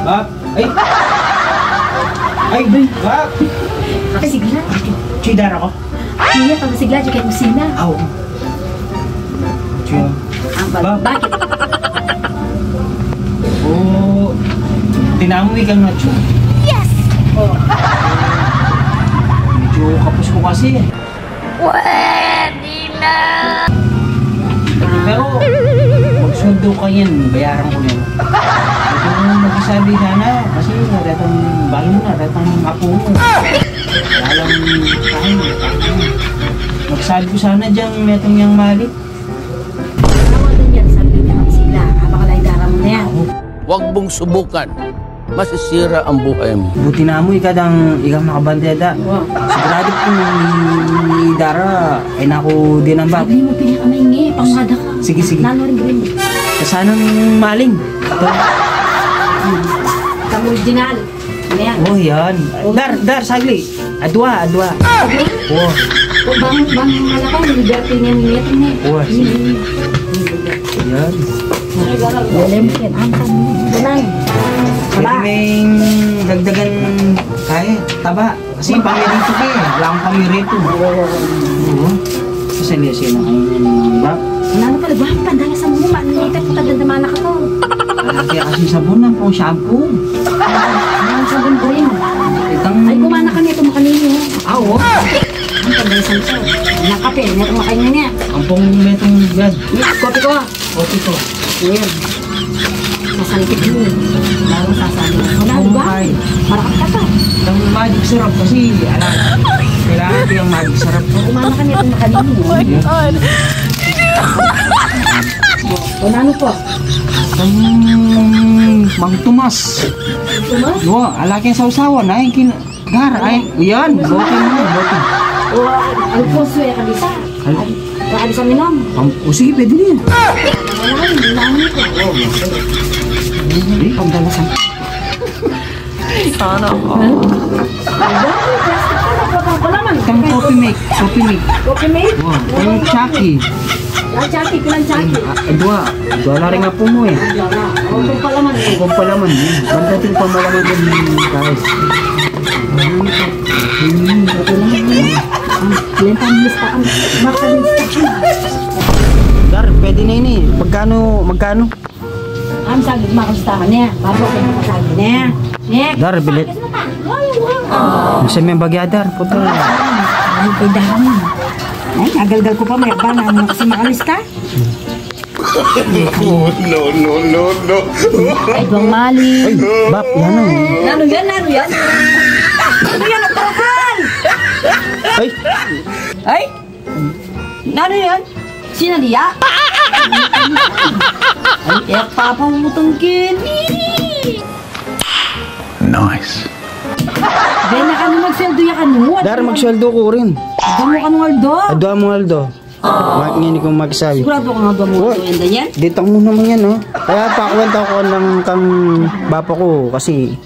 Bap! Ay! Ay, bay! Bap! Kasigla. Chidar ako? Iya, kasigla, di kayo kusina. Aw! Chiyo. Bap! Bakit? Oo. Tinamoy kang na, Chiyo. Yes! Oh. Medyo kapos ko kasi. Pwede na! Pero, magsundo ka yan. Bayaran ko yan. Ito mo magsasabi sana. Kasi ratang bahay mo na, ratang apo mo. Wala lang kain. Magsabi ko sana dyan, metong yung malik. Ano din yan? Sabi niya kasigla. Baka dara mo na yan. Huwag mong subukan. Masisira ang buhay mo. Buti na mo, ikadang makabandeda. Wow. Sigurado po ni Dara, ay naku din ang bab. Sabi mo pinakamaingi, pangmada ka. Sige, sige. Lalo rin green. Kasanang maling. Ito. Kamu original. Ano yan? Oh, yan. Dar, sagli. Adwa. Okay? Oh, Bang malakaw, liberty niya nito niya. oh, sige. Yan. Alam ko yan, angkan mo. Ganay. Pwede may dagdagan kaya, taba. Kasi pamirito ka eh. Wala akong pamirito. Oo. Kasi sino kayo ng bab. Ano pala, buhay pa, dahil sa muma. Nilikat ko tagdadamana ka to. Kaya kasi sabon ng pang shampoo. Ano sabon ko rin? Itang... Ay, kumana ka nito makanino. Oo. Ang pagdala sa ito. Nakape, nito makainin niya. Ang pong metong gad. Kopi ko. Kopi ko. Ayan. Sasalikit mo. Lalo sasalikit. Wala, Oo, diba? ay. Marakat ka to. Itang magic syrup kasi, kailangan ko yung magic syrup. Kumana ka nito makanino. Oh my God. Ano po? Mang Tomas. Tumas? Yo, alaki sa usawan ay gar ay yan, bote mo, bote. O, Alfonso ya kabisa. Kabisa minom. O sige, pwede din. Wala, hindi namin ito. Hindi, pagdalasan. Ano? Plastic ka na, wala man. Itang coffee make. Coffee mate? Wow, yung Chucky. Ang Chucky, pilang Chucky? Dua na rin nga po mo eh. O, kung pala man eh. Kung pala man, bandating pamalaman din guys. Lentang lista ka. Makalista ka. Dar, pwede na yun eh. Magkano? Ang sagit makastahan niya. Bago kayo makasagit niya. Nick! Dar, bilit. Masa may bagya, Dar. Puto. Ay, kay dami. Ay, agal-gal ko pa. May ba na ano kasi makalista? No. Ay, doang mali. Ay, bap, yan o. Ano yan? Ano yan? Ano yan? Ang tarakal! Ay, Ay! Ano yan? Sinaliya? Ay, papamutang kini! Nice. Dahil na kami magsweldo ya kanu. Dar, magsweldo ko rin. Damo kanu Aldo. Adwa mo, Aldo. Ngayon kong magsabi. Sigurado ka nga ba mo ito yan yan? Dito mo naman yan, oh. Kaya pakwenta ko ng kang bapa ko kasi.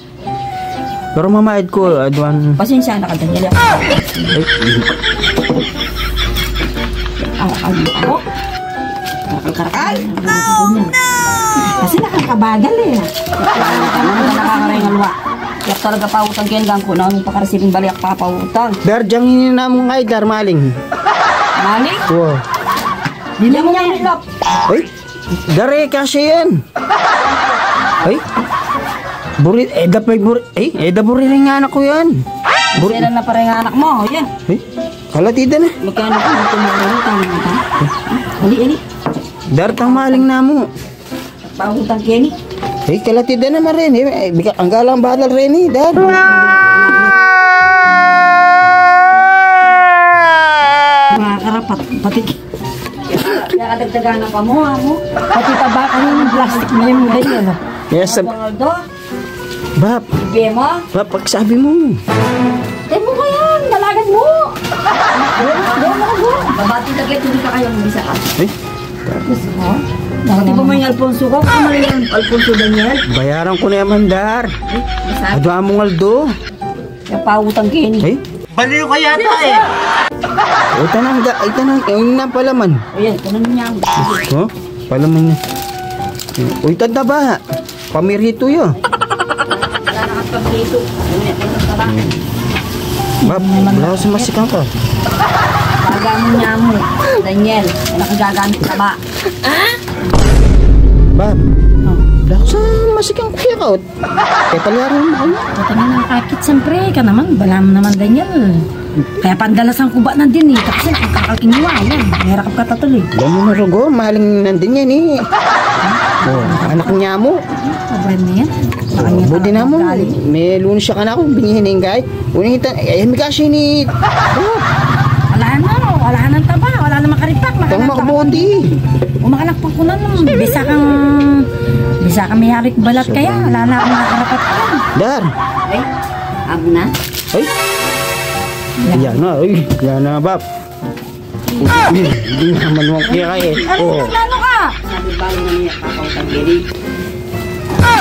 Pero mamayad ko, adwan. Pasensya na ka dahil. Ay, Ako? Nakakarakal? Kasi nakakabagal eh. Nakakaray ng luwa. Yak talaga pautang kaya gang ko na ang pakaresipin balik papautang. Dar, diyang ini na mo ngay, Dar, maling. Mali? Wow. Hindi mo niya nilap. Ay, Dar, kasi yan. Ay, burit, burit rin nga anak ko yan. Burit na pa rin ang anak mo. Yan. Ay, kalatida na. Magkano ko dito mo utang mo ta? Ali. Dar, tang maling na mo. Pautang kaya ni. Ay, kalatida naman rin. Ang galang badal rin eh, Dar. Makakarapat. Pati. Kaya kadagdagan na pa mo, mo. Pati tabakan yung plastic mo yung ganyan. Yes, Aldo. Bap, Ibe mo. pagsabi mo. Mo ko yan. Dalagan mo. Babati na kayo. Hindi ka kayong bisa ka. Ay, Gusto mo? Di ba may Alfonso ko? Kung mali yung Alfonso Daniel? bayaran ko na yaman, Dar. Masabi. Adwa mong Aldo. Yung pautang kini. Ay, Baliw ka yata eh. yung na palaman. Ayan, kanan niya. Oh, palaman niya. Uy, tanda ba? Pamirito yun. nakakapag dito. Ganyan, ganyan ka ba? Bab, wala ko sa masikang ka. Baga mo niya mo. Daniel, nakagagamit ka ba? Bab, wala ko sa masikang kiyakaot. Kaya palayaran mo kayo. Ito na nakakit, siyempre. Ka naman, bala mo naman, Daniel. Kaya pandalasan ko ba nandun eh. Kasi kakakinuwa yan. Merakap ka tatuloy. Alam mo na Rugo, mahaling nandun yan eh. Oh, anak niya mo. Problem na yan. Buti na mo. May lunes siya ka na ako. Binihin na yung guy. Unang hitan, ay may kasi ni... Wala na, wala nang taba. Wala na makaripak. Itong makabodi. Umakalakpan ko na nung bisa kang may harik balat kaya. Wala na akong makarapat ka. Dar. Ay, abo na. Ay. Yan na. Ay, yan na, Bab. Hindi naman mo kaya kaya. Ano Oh. naglano ka? Sabi ba nga niya kakautang gini?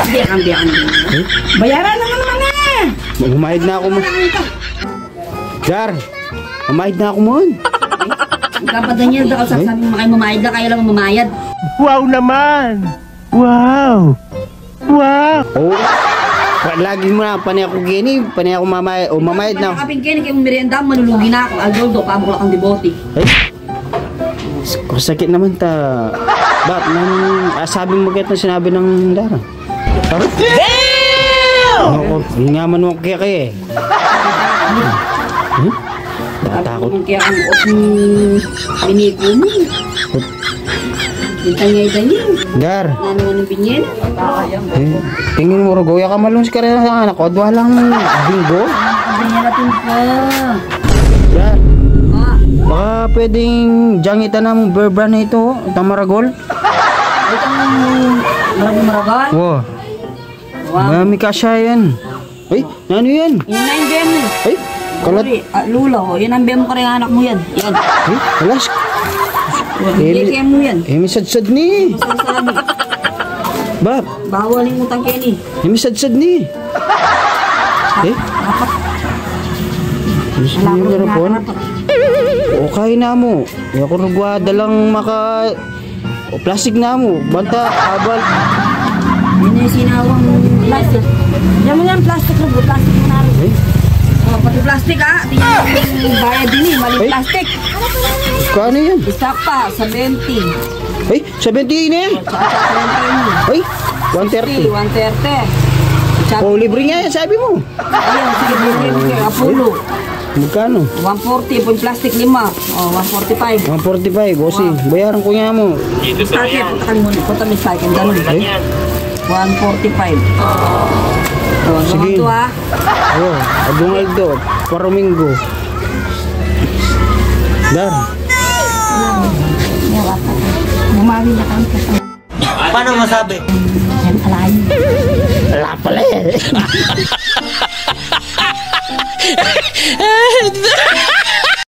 Biyakan din. Bayaran naman naman eh. Humayad na ako mo. Dar. Humayad na ako mo. Kapag Daniel, daw sasabi mo kayo mamayad na, kayo lang mamayad. Wow naman! Wow! Wow! Oh. Lagi mo na panay ako gini, panay ako mamayad na. Kapag kini kayo merienda, manulugi na ako. Algoldo, pabukla kang debote. Ay. Sakit naman ta. Bab, sabi mo kahit na sinabi ng Dara. Damn! Ako, hingaman mo kaya kaya eh. Takot. Kaya ang os ni biniko mo. Dintangay Daniel. Dar. Ano ng binyen? Tingin mo Rugo, ya ka malungs ka rin sa anak ko. Adwa lang bingo. Daniel natin po. Dar. Ah, Baka pwedeng jangitan ng berbra na ito. Itang maragol. itong marag-maragan. Wow. Wow. Mami kasya yan. Ay, ano yan? Yun na yung bem mo. Ay, kalat. Lula ko. Yun ang bem ko rin anak mo yan. Yan. Ay, alas. Hindi kaya mo yan. Eh, may sad-sad ni. Masasabi. Bab, Bawal yung utang Kenny. eh, may sad-sad ni. Eh, gusto Wala niyo ko garapon? nakakarapat. Okay na mo. Eh, ako rugwada lang maka... O, plastic na mo. Banta, abal. Yun yung sinawang plastic. Yan mo yan, plastic na po. Plastic mo na rin. Eh, Oh, pati plastic ah. Tingnan mo yung bayad din eh. Mali Ay. plastic. kano yan? Isa pa, sa 20. Ay, 70 na yan. Sa 30 Ay, 130. 130. 130. Sa O, libre nga yan, sabi mo. ayun, sige, bigay Apollo. Magkano? 140 po yung plastic 5. Oh, 145. 145. O, si, bayaran ko nga mo. Start yan, punta ka muna. Punta mo sa akin, ganun. Ay, 145. Oh, Sige. sige. Ha? oh, Adungaldo, Paramingo. Dar. Bumali na kami kasi. Paano masabi? Yan, alayin. Wala pala eh.